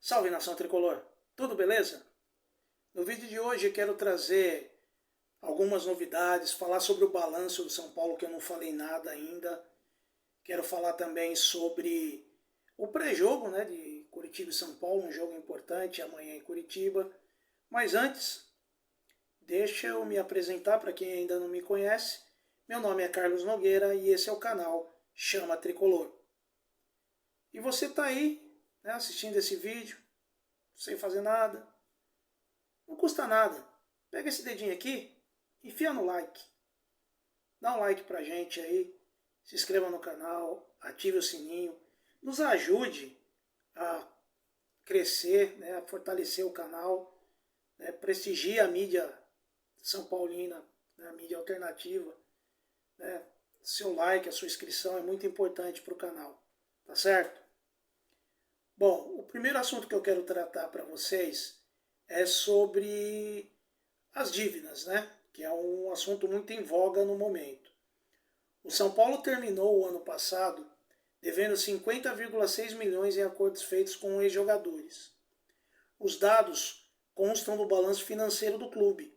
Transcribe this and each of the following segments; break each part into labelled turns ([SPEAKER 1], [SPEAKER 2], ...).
[SPEAKER 1] Salve, nação tricolor! Tudo beleza? No vídeo de hoje eu quero trazer algumas novidades, falar sobre o balanço do São Paulo, que eu não falei nada ainda. Quero falar também sobre o pré-jogo, né, de Curitiba e São Paulo, um jogo importante amanhã em Curitiba. Mas antes, deixa eu me apresentar para quem ainda não me conhece. Meu nome é Carlos Nogueira e esse é o canal Chama Tricolor. E você está aí, né, assistindo esse vídeo, sem fazer nada. Não custa nada. Pega esse dedinho aqui, enfia no like. Dá um like pra gente aí. Se inscreva no canal, ative o sininho. Nos ajude a crescer, né, a fortalecer o canal. Né, prestigie a mídia São Paulina, né, a mídia alternativa. Né. Seu like, a sua inscrição é muito importante para o canal. Tá certo? Bom, o primeiro assunto que eu quero tratar para vocês é sobre as dívidas, né? Que é um assunto muito em voga no momento. O São Paulo terminou o ano passado devendo 50,6 milhões em acordos feitos com ex-jogadores. Os dados constam do balanço financeiro do clube,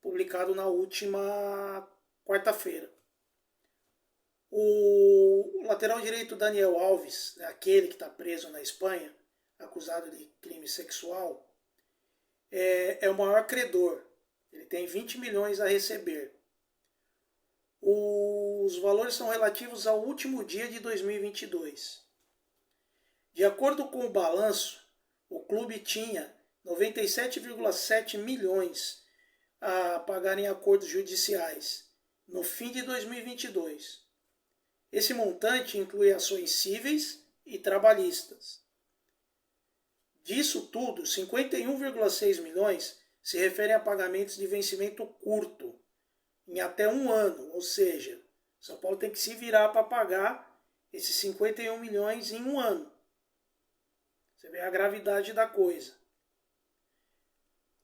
[SPEAKER 1] publicado na última quarta-feira. O lateral direito Daniel Alves, aquele que está preso na Espanha, acusado de crime sexual, é o maior credor. Ele tem 20 milhões a receber. Os valores são relativos ao último dia de 2022. De acordo com o balanço, o clube tinha 97,7 milhões a pagar em acordos judiciais no fim de 2022. Esse montante inclui ações cíveis e trabalhistas. Disso tudo, 51,6 milhões se referem a pagamentos de vencimento curto, em até um ano, ou seja, São Paulo tem que se virar para pagar esses 51 milhões em um ano. Você vê a gravidade da coisa.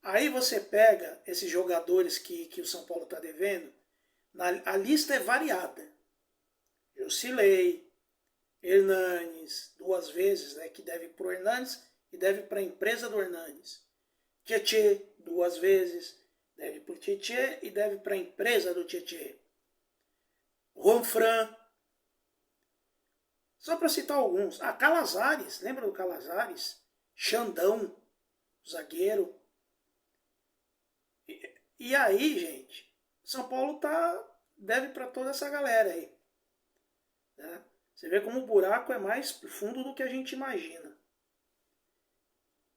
[SPEAKER 1] Aí você pega esses jogadores que o São Paulo está devendo, a lista é variada. Jusilei, Hernanes, duas vezes, né, que deve para o Hernanes e deve para a empresa do Hernanes. Tietê, duas vezes, deve para o Tietê e deve para a empresa do Tietê. Juanfran. Só para citar alguns. Calazares, lembra do Calazares? Xandão, zagueiro. E aí, gente, São Paulo deve para toda essa galera aí. Né? Você vê como o buraco é mais fundo do que a gente imagina.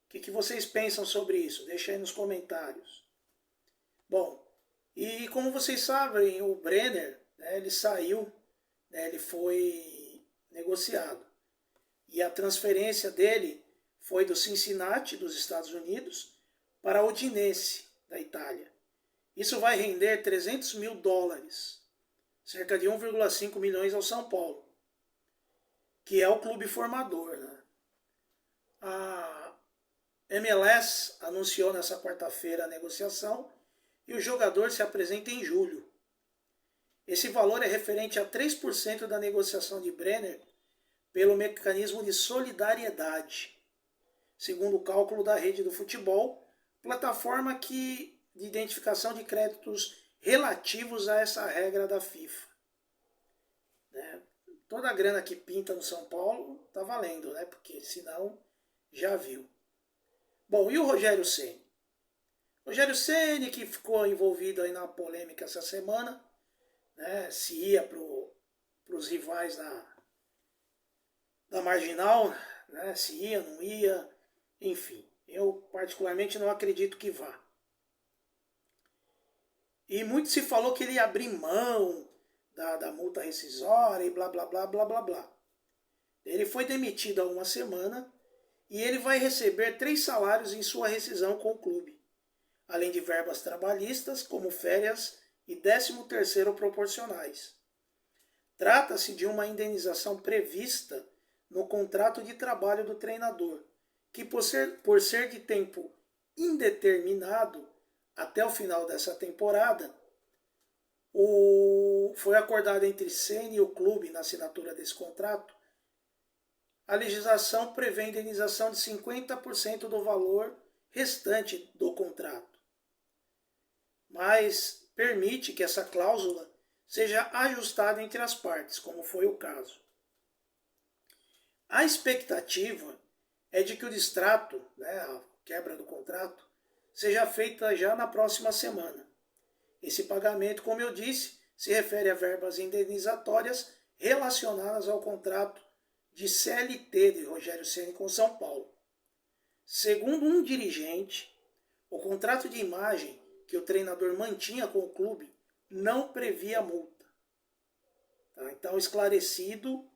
[SPEAKER 1] O que vocês pensam sobre isso? Deixa aí nos comentários. Bom, e como vocês sabem, o Brenner, né, ele saiu, né, ele foi negociado. E a transferência dele foi do Cincinnati, dos Estados Unidos, para a Udinese, da Itália. Isso vai render 300 mil dólares, cerca de 1,5 milhões ao São Paulo, que é o clube formador. Né? A MLS anunciou nessa quarta-feira a negociação e o jogador se apresenta em julho. Esse valor é referente a 3% da negociação de Brenner pelo mecanismo de solidariedade, segundo o cálculo da Rede do Futebol, plataforma de identificação de créditos relativos a essa regra da FIFA. Né? Toda a grana que pinta no São Paulo está valendo, né? Porque senão já viu. Bom, e o Rogério Ceni? Rogério Ceni, que ficou envolvido aí na polêmica essa semana, né? Se ia para os rivais da Marginal, né? Se ia, não ia, enfim. Eu particularmente não acredito que vá. E muito se falou que ele ia abrir mão da multa rescisória e blá, blá, blá, blá, blá, blá. Ele foi demitido há uma semana e ele vai receber 3 salários em sua rescisão com o clube, além de verbas trabalhistas, como férias e 13º proporcionais. Trata-se de uma indenização prevista no contrato de trabalho do treinador, que por ser de tempo indeterminado até o final dessa temporada, foi acordado entre Ceni e o clube na assinatura desse contrato a legislação prevê indenização de 50% do valor restante do contrato, mas permite que essa cláusula seja ajustada entre as partes, como foi o caso. A expectativa é de que o distrato, a quebra do contrato, seja feita já na próxima semana. Esse pagamento, como eu disse, se refere a verbas indenizatórias relacionadas ao contrato de CLT de Rogério Ceni com São Paulo. Segundo um dirigente, o contrato de imagem que o treinador mantinha com o clube não previa multa. Tá? Então, esclarecido,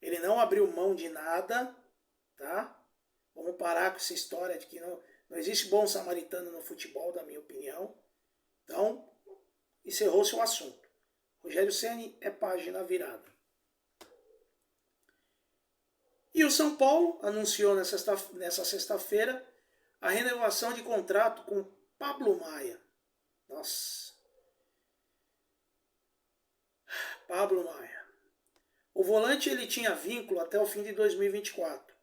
[SPEAKER 1] ele não abriu mão de nada. Tá? Vamos parar com essa história de que não existe bom samaritano no futebol, na minha opinião. Então, encerrou-se o assunto. Rogério Ceni é página virada. E o São Paulo anunciou nessa sexta-feira a renovação de contrato com Pablo Maia. Nossa. Pablo Maia. O volante ele tinha vínculo até o fim de 2024,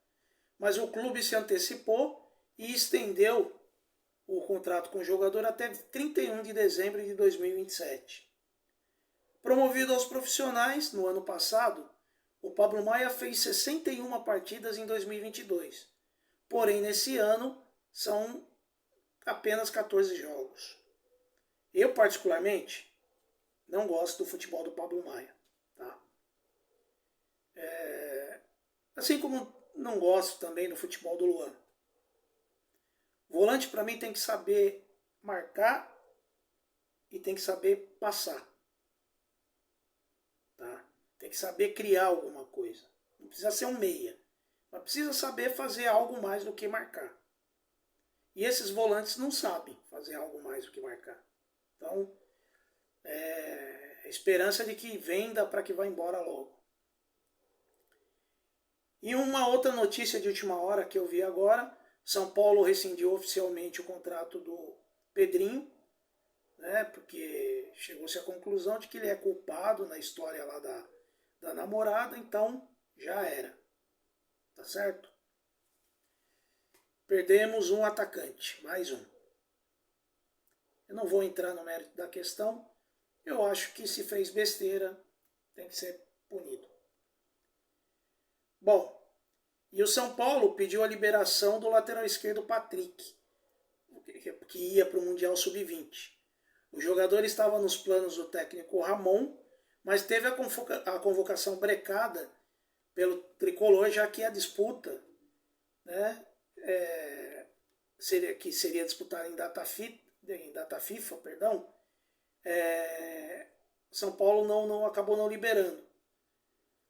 [SPEAKER 1] mas o clube se antecipou e estendeu o contrato com o jogador até 31 de dezembro de 2027. Promovido aos profissionais no ano passado, o Pablo Maia fez 61 partidas em 2022. Porém, nesse ano, são apenas 14 jogos. Eu, particularmente, não gosto do futebol do Pablo Maia. Tá? Assim como não gosto também do futebol do Luan. Volante, para mim, tem que saber marcar e tem que saber passar. Tá? Tem que saber criar alguma coisa. Não precisa ser um meia, mas precisa saber fazer algo mais do que marcar. E esses volantes não sabem fazer algo mais do que marcar. Então, a esperança de que venda para que vá embora logo. E uma outra notícia de última hora que eu vi agora, São Paulo rescindiu oficialmente o contrato do Pedrinho, porque chegou-se à conclusão de que ele é culpado na história lá da namorada, então já era. Tá certo? Perdemos um atacante, mais um. Eu não vou entrar no mérito da questão, eu acho que se fez besteira, tem que ser punido. Bom, e o São Paulo pediu a liberação do lateral esquerdo Patrick, que ia para o Mundial Sub-20. O jogador estava nos planos do técnico Ramon, mas teve a convocação brecada pelo tricolor, já que a disputa seria disputada em data FIFA, São Paulo acabou não liberando.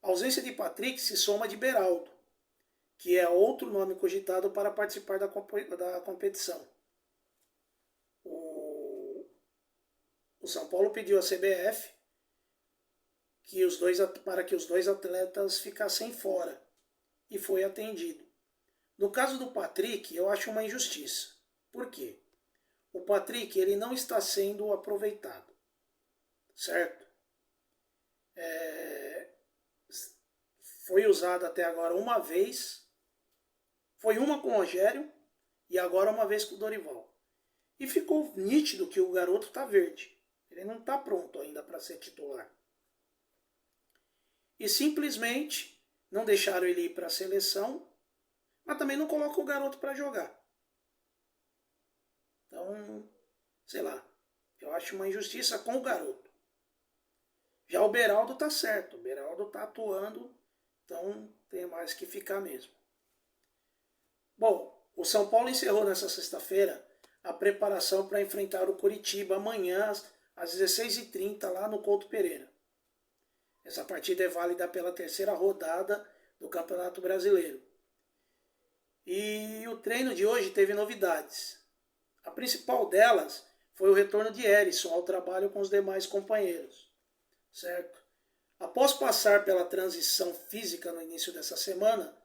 [SPEAKER 1] A ausência de Patrick se soma de Beraldo, que é outro nome cogitado para participar da competição. O São Paulo pediu à CBF para que os dois atletas ficassem fora, e foi atendido. No caso do Patrick, eu acho uma injustiça. Por quê? O Patrick ele não está sendo aproveitado, certo? Foi usado até agora uma vez, foi uma com o Rogério e agora uma vez com o Dorival. E ficou nítido que o garoto está verde. Ele não está pronto ainda para ser titular. E simplesmente não deixaram ele ir para a seleção, mas também não colocam o garoto para jogar. Então, sei lá, eu acho uma injustiça com o garoto. Já o Beraldo está certo, o Beraldo está atuando, então tem mais que ficar mesmo. Bom, o São Paulo encerrou nessa sexta-feira a preparação para enfrentar o Coritiba amanhã às 16h30 lá no Couto Pereira. Essa partida é válida pela terceira rodada do Campeonato Brasileiro. E o treino de hoje teve novidades. A principal delas foi o retorno de Erisson ao trabalho com os demais companheiros. Certo? Após passar pela transição física no início dessa semana,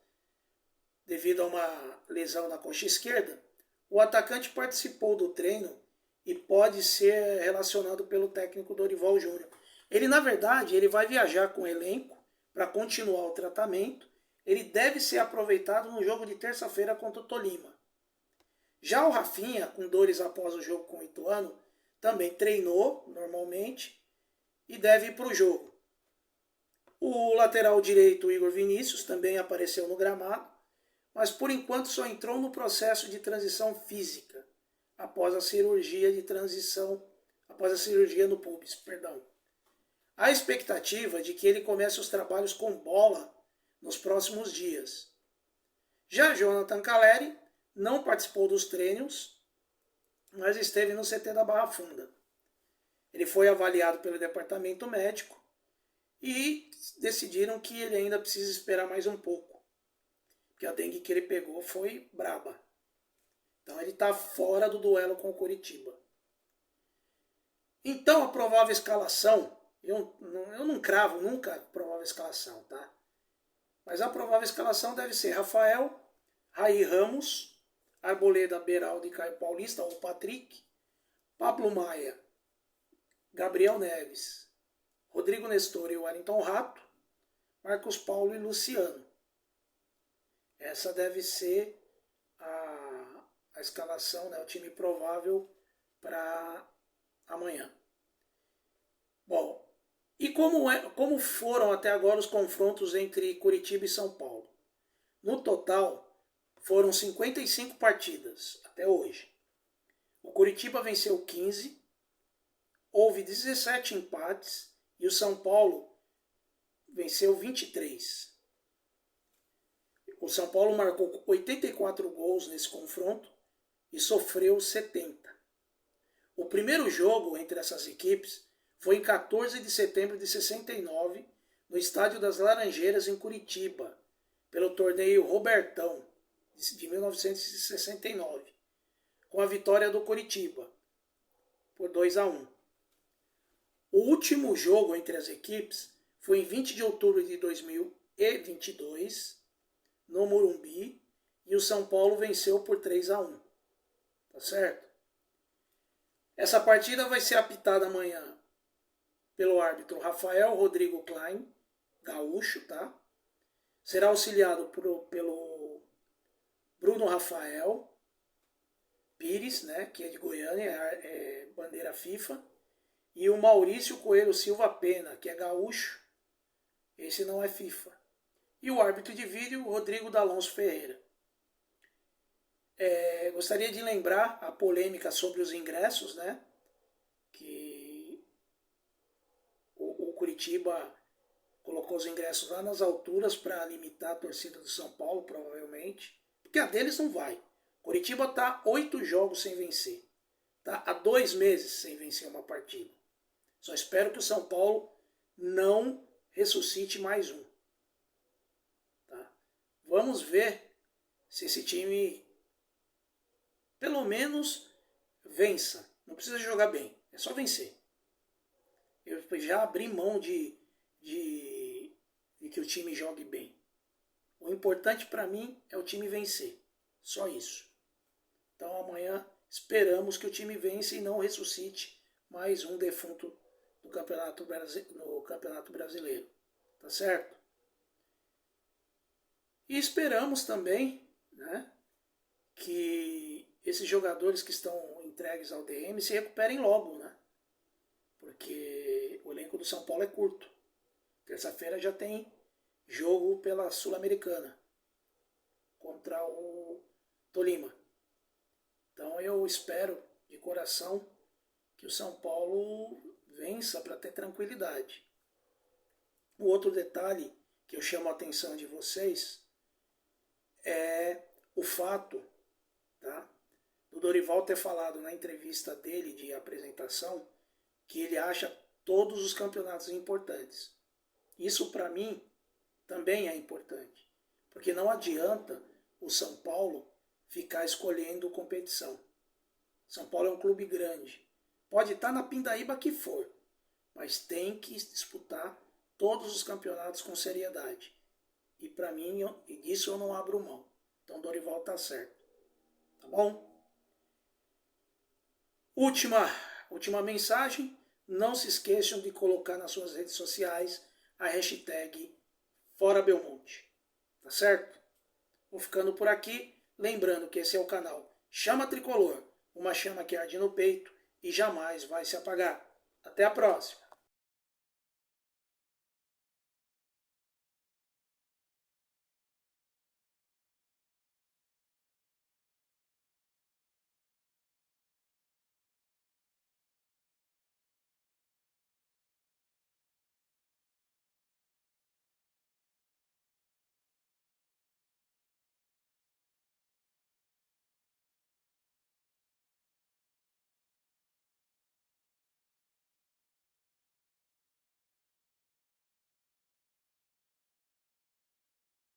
[SPEAKER 1] devido a uma lesão na coxa esquerda, o atacante participou do treino e pode ser relacionado pelo técnico Dorival Júnior. Ele, na verdade, vai viajar com o elenco para continuar o tratamento. ele deve ser aproveitado no jogo de terça-feira contra o Tolima. Já o Rafinha, com dores após o jogo com o Ituano, também treinou normalmente e deve ir para o jogo. O lateral direito, Igor Vinícius, também apareceu no gramado, mas por enquanto só entrou no processo de transição física, após a cirurgia no pubis, perdão. Há expectativa de que ele comece os trabalhos com bola nos próximos dias. Já Jonathan Calleri não participou dos treinos, mas esteve no CT da Barra Funda. Ele foi avaliado pelo departamento médico e decidiram que ele ainda precisa esperar mais um pouco, porque a dengue que ele pegou foi braba. Então ele está fora do duelo com o Coritiba. Então a provável escalação, eu não cravo nunca a provável escalação, tá? Mas a provável escalação deve ser Rafael, Raí Ramos, Arboleda, Beraldo e Caio Paulista, ou Patrick, Pablo Maia, Gabriel Neves, Rodrigo Nestor e Wellington Rato, Marcos Paulo e Luciano. Essa deve ser a escalação, né, o time provável para amanhã. Bom, e como foram até agora os confrontos entre Curitiba e São Paulo? No total, foram 55 partidas até hoje. O Curitiba venceu 15, houve 17 empates e o São Paulo venceu 23. O São Paulo marcou 84 gols nesse confronto e sofreu 70. O primeiro jogo entre essas equipes foi em 14 de setembro de 69, no Estádio das Laranjeiras, em Curitiba, pelo torneio Robertão, de 1969, com a vitória do Curitiba, por 2-1. O último jogo entre as equipes foi em 20 de outubro de 2022, no Morumbi, e o São Paulo venceu por 3-1. Tá certo? Essa partida vai ser apitada amanhã pelo árbitro Rafael Rodrigo Klein, gaúcho, tá? Será auxiliado pelo Bruno Rafael Pires, né, que é de Goiânia, é bandeira FIFA, e o Maurício Coelho Silva Pena, que é gaúcho, esse não é FIFA. E o árbitro de vídeo, Rodrigo D'Alonso Ferreira. Gostaria de lembrar a polêmica sobre os ingressos, né, que o Curitiba colocou os ingressos lá nas alturas para limitar a torcida do São Paulo, provavelmente, porque a deles não vai. Curitiba está 8 jogos sem vencer. Tá há 2 meses sem vencer uma partida. Só espero que o São Paulo não ressuscite mais um. Tá? Vamos ver se esse time pelo menos vença. Não precisa jogar bem, é só vencer. Eu já abri mão de que o time jogue bem. O importante para mim é o time vencer. Só isso. Então amanhã esperamos que o time vença e não ressuscite mais um defunto no Campeonato Brasileiro. Tá certo? E esperamos também, né, que esses jogadores que estão entregues ao DM se recuperem logo, né? Porque o elenco do São Paulo é curto. Terça-feira já tem jogo pela Sul-Americana contra o Tolima. Então eu espero de coração que o São Paulo vença para ter tranquilidade. O outro detalhe que eu chamo a atenção de vocês é o fato, tá, do Dorival ter falado na entrevista dele de apresentação que ele acha todos os campeonatos importantes. Isso para mim também é importante, porque não adianta o São Paulo ficar escolhendo competição. São Paulo é um clube grande. Pode estar na pindaíba que for, mas tem que disputar todos os campeonatos com seriedade. E para mim, disso eu não abro mão. Então Dorival tá certo. Tá bom? Última mensagem. Não se esqueçam de colocar nas suas redes sociais a hashtag Fora Belmonte. tá certo? Vou ficando por aqui, lembrando que esse é o canal Chama Tricolor, uma chama que arde no peito e jamais vai se apagar. Até a próxima!